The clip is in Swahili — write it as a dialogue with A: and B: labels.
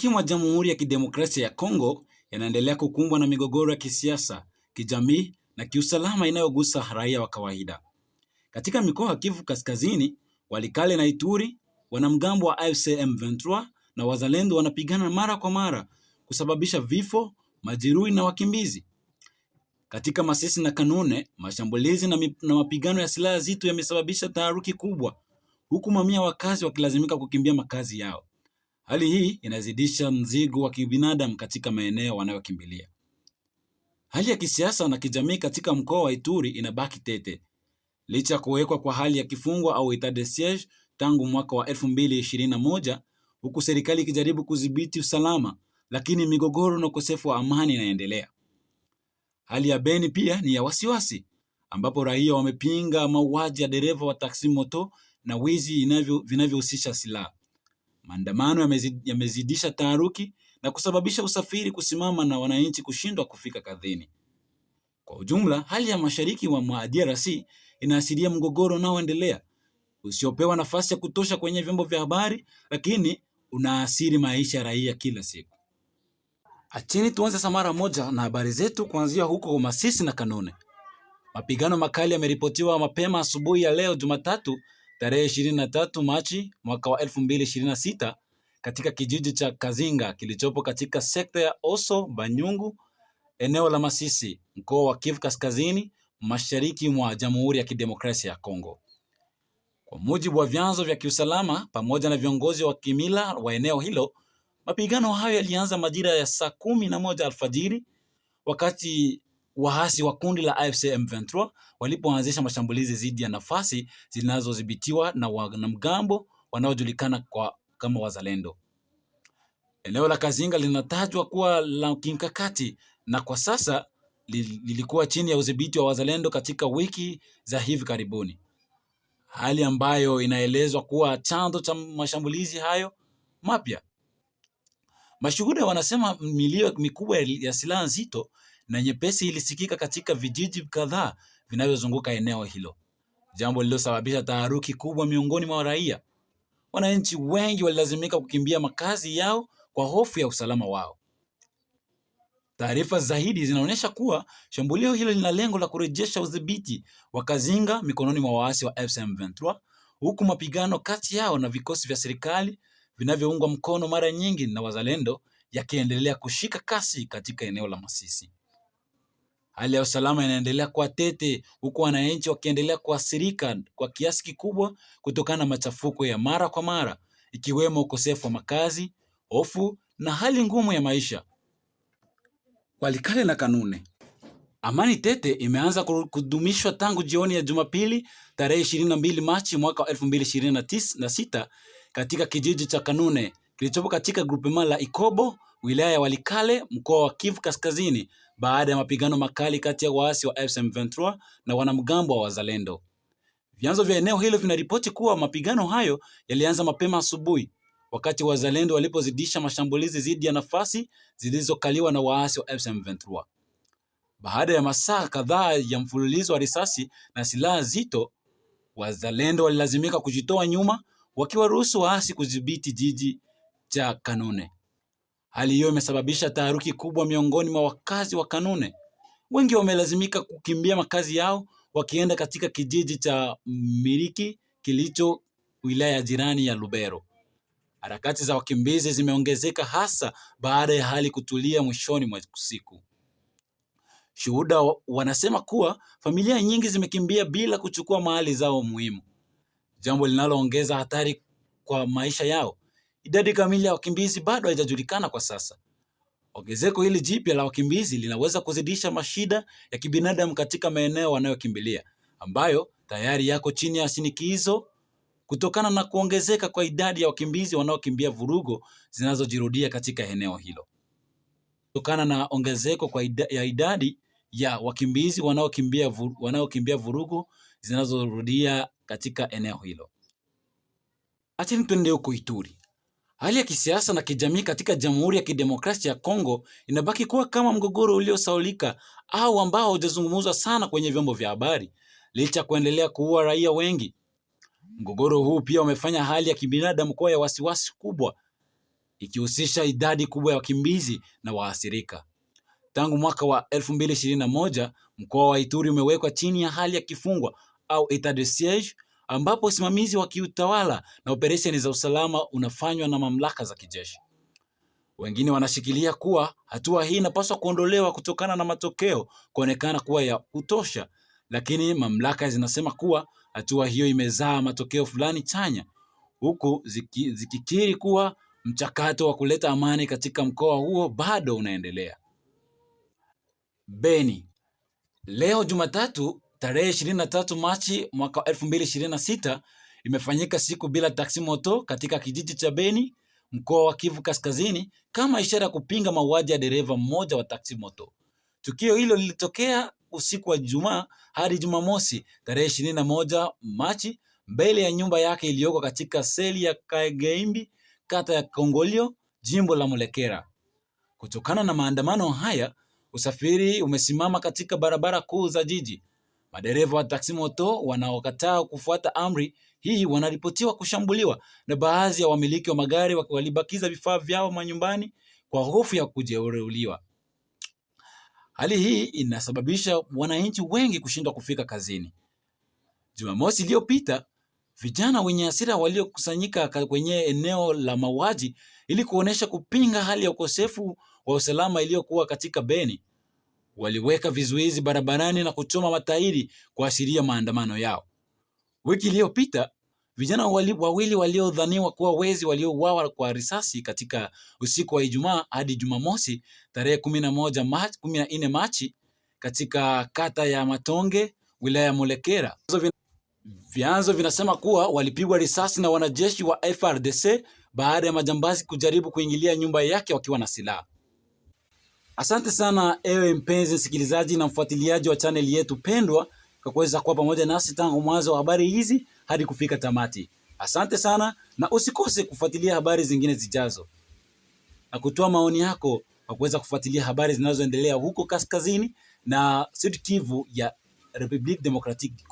A: Mashariki mwa Jamhuri ya Kidemokrasia ya Kongo yanaendelea kukumbwa na migogoro ya kisiasa, kijamii na kiusalama inayogusa raia wa kawaida. Katika mikoa ya Kivu Kaskazini, Walikale na Ituri, wanamgambo wa AFC M23 na wazalendo wanapigana mara kwa mara kusababisha vifo, majeruhi na wakimbizi. Katika Masisi na Kanone, mashambulizi na mapigano ya silaha nzito yamesababisha taharuki kubwa, huku mamia wakazi wakilazimika kukimbia makazi yao. Hali hii inazidisha mzigo wa kibinadamu katika maeneo wanayokimbilia. Hali ya kisiasa na kijamii katika mkoa wa Ituri inabaki tete. Licha ya kuwekwa kwa hali ya kifungo au etat de siege tangu mwaka wa 2021, huku serikali ikijaribu kudhibiti usalama, lakini migogoro na ukosefu wa amani inaendelea. Hali ya Beni pia ni ya wasiwasi, ambapo raia wamepinga mauaji ya dereva wa taksi moto na wizi vinavyohusisha silaha. Maandamano yamezidisha taharuki na kusababisha usafiri kusimama na wananchi kushindwa kufika kazini. Kwa ujumla, hali ya mashariki mwa DRC inaashiria mgogoro unaoendelea, usiopewa nafasi ya kutosha kwenye vyombo vya habari, lakini unaathiri maisha ya raia kila siku. Acheni tuanze mara moja na habari zetu kuanzia huko Masisi na Kanone. Mapigano makali yameripotiwa mapema asubuhi ya leo Jumatatu tarehe 23 Machi mwaka wa 2026 katika kijiji cha Kazinga kilichopo katika sekta ya Oso Banyungu, eneo la Masisi, mkoa wa Kivu Kaskazini, mashariki mwa Jamhuri ya Kidemokrasia ya Kongo. Kwa mujibu wa vyanzo vya kiusalama pamoja na viongozi wa kimila wa eneo hilo, mapigano hayo yalianza majira ya saa 11 alfajiri wakati waasi wa kundi la AFC M23 walipoanzisha mashambulizi dhidi ya nafasi zinazodhibitiwa na wanamgambo wanaojulikana kama wazalendo. Eneo la Kazinga linatajwa kuwa la kimkakati na kwa sasa lilikuwa chini ya udhibiti wa wazalendo katika wiki za hivi karibuni, hali ambayo inaelezwa kuwa chanzo cha mashambulizi hayo mapya. Mashuhuda wanasema milio mikubwa ya silaha nzito na nyepesi ilisikika katika vijiji kadhaa vinavyozunguka eneo hilo, jambo lililosababisha taharuki kubwa miongoni mwa raia. Wananchi wengi walilazimika kukimbia makazi yao kwa hofu ya usalama wao. Taarifa zaidi zinaonyesha kuwa shambulio hilo lina lengo la kurejesha udhibiti wa Kazinga mikononi mwa waasi wa AFC M23, huku mapigano kati yao na vikosi vya serikali vinavyoungwa mkono mara nyingi na wazalendo yakiendelea kushika kasi katika eneo la Masisi. Hali ya usalama inaendelea kuwa tete, huku wananchi wakiendelea kuathirika kwa kiasi kikubwa kutokana na machafuko ya mara kwa mara, ikiwemo ukosefu wa makazi, hofu na hali ngumu ya maisha. Walikale na Kanune, amani tete imeanza kudumishwa tangu jioni ya Jumapili tarehe 22 Machi mwaka 2026 katika kijiji cha Kanune kilichopo katika grupema la Ikobo, wilaya ya Walikale, mkoa wa Kivu Kaskazini, baada ya mapigano makali kati ya waasi wa AFC M23 na wanamgambo wa wazalendo. Vyanzo vya eneo hilo vinaripoti kuwa mapigano hayo yalianza mapema asubuhi, wakati wazalendo walipozidisha mashambulizi dhidi ya nafasi zilizokaliwa na waasi wa AFC M23. Baada ya masaa kadhaa ya mfululizo wa risasi na silaha nzito, wazalendo walilazimika kujitoa nyuma, wakiwaruhusu waasi kudhibiti jiji cha Kanone. Hali hiyo imesababisha taharuki kubwa miongoni mwa wakazi wa Kanone. Wengi wamelazimika kukimbia makazi yao wakienda katika kijiji cha Miriki kilicho wilaya jirani ya Lubero. Harakati za wakimbizi zimeongezeka hasa baada ya hali kutulia mwishoni mwa siku. Shuhuda wanasema kuwa familia nyingi zimekimbia bila kuchukua mali zao muhimu, jambo linaloongeza hatari kwa maisha yao. Idadi kamili ya wakimbizi bado haijajulikana kwa sasa. Ongezeko hili jipya la wakimbizi linaweza kuzidisha mashida ya kibinadamu katika maeneo wanayokimbilia, ambayo tayari yako chini ya shinikizo kutokana na kuongezeka kwa idadi ya wakimbizi wanaokimbia vurugo zinazojirudia katika eneo hilo. Kutokana na ongezeko ya idadi ya wakimbizi wanaokimbia vurugo zinazorudia katika eneo hilo. Acheni tuende huko Ituri. Hali ya kisiasa na kijamii katika Jamhuri ya Kidemokrasia ya Kongo inabaki kuwa kama mgogoro uliosaulika au ambao hujazungumzwa sana kwenye vyombo vya habari, licha kuendelea kuua raia wengi. Mgogoro huu pia umefanya hali ya kibinadamu kuwa ya wasiwasi kubwa, ikihusisha idadi kubwa ya wakimbizi na waathirika. Tangu mwaka wa 2021, mkoa wa Ituri umewekwa chini ya hali ya kifungwa au etat de siege, ambapo usimamizi wa kiutawala na operesheni za usalama unafanywa na mamlaka za kijeshi. Wengine wanashikilia kuwa hatua hii inapaswa kuondolewa kutokana na matokeo kuonekana kuwa ya kutosha, lakini mamlaka zinasema kuwa hatua hiyo imezaa matokeo fulani chanya, huku zikikiri kuwa mchakato wa kuleta amani katika mkoa huo bado unaendelea. Beni. Leo Jumatatu tarehe 23 Machi mwaka 2026 imefanyika siku bila taksi moto katika kijiji cha Beni, mkoa wa Kivu Kaskazini, kama ishara ya kupinga mauaji ya dereva mmoja wa taksi moto. Tukio hilo lilitokea usiku wa Ijumaa hadi Jumamosi tarehe 21 Machi mbele ya nyumba yake iliyoko katika seli ya Kageimbi, kata ya Kongolio, jimbo la Mulekera. Kutokana na maandamano haya, usafiri umesimama katika barabara kuu za jiji. Madereva wa taksi moto wanaokataa kufuata amri hii wanaripotiwa kushambuliwa na baadhi ya wamiliki wa magari walibakiza vifaa vyao manyumbani kwa hofu ya kujeruhiwa. Hali hii inasababisha wananchi wengi kushindwa kufika kazini. Jumamosi iliyopita, vijana wenye hasira waliokusanyika kwenye eneo la mauaji ili kuonesha kupinga hali ya ukosefu wa usalama iliyokuwa katika Beni, waliweka vizuizi barabarani na kuchoma matairi kuashiria maandamano yao. Wiki iliyopita, vijana wawili waliodhaniwa kuwa wezi waliouawa kwa risasi katika usiku wa Ijumaa hadi Jumamosi tarehe 14 Machi katika kata ya Matonge, wilaya ya Mulekera. Vyanzo vinasema kuwa walipigwa risasi na wanajeshi wa FARDC baada ya majambazi kujaribu kuingilia nyumba yake wakiwa na silaha. Asante sana ewe mpenzi msikilizaji na mfuatiliaji wa channel yetu pendwa kwa kuweza kuwa pamoja nasi tangu mwanzo wa habari hizi hadi kufika tamati. Asante sana na usikose kufuatilia habari zingine zijazo na kutoa maoni yako kwa kuweza kufuatilia habari zinazoendelea huko kaskazini na Sud Kivu ya Republique Democratique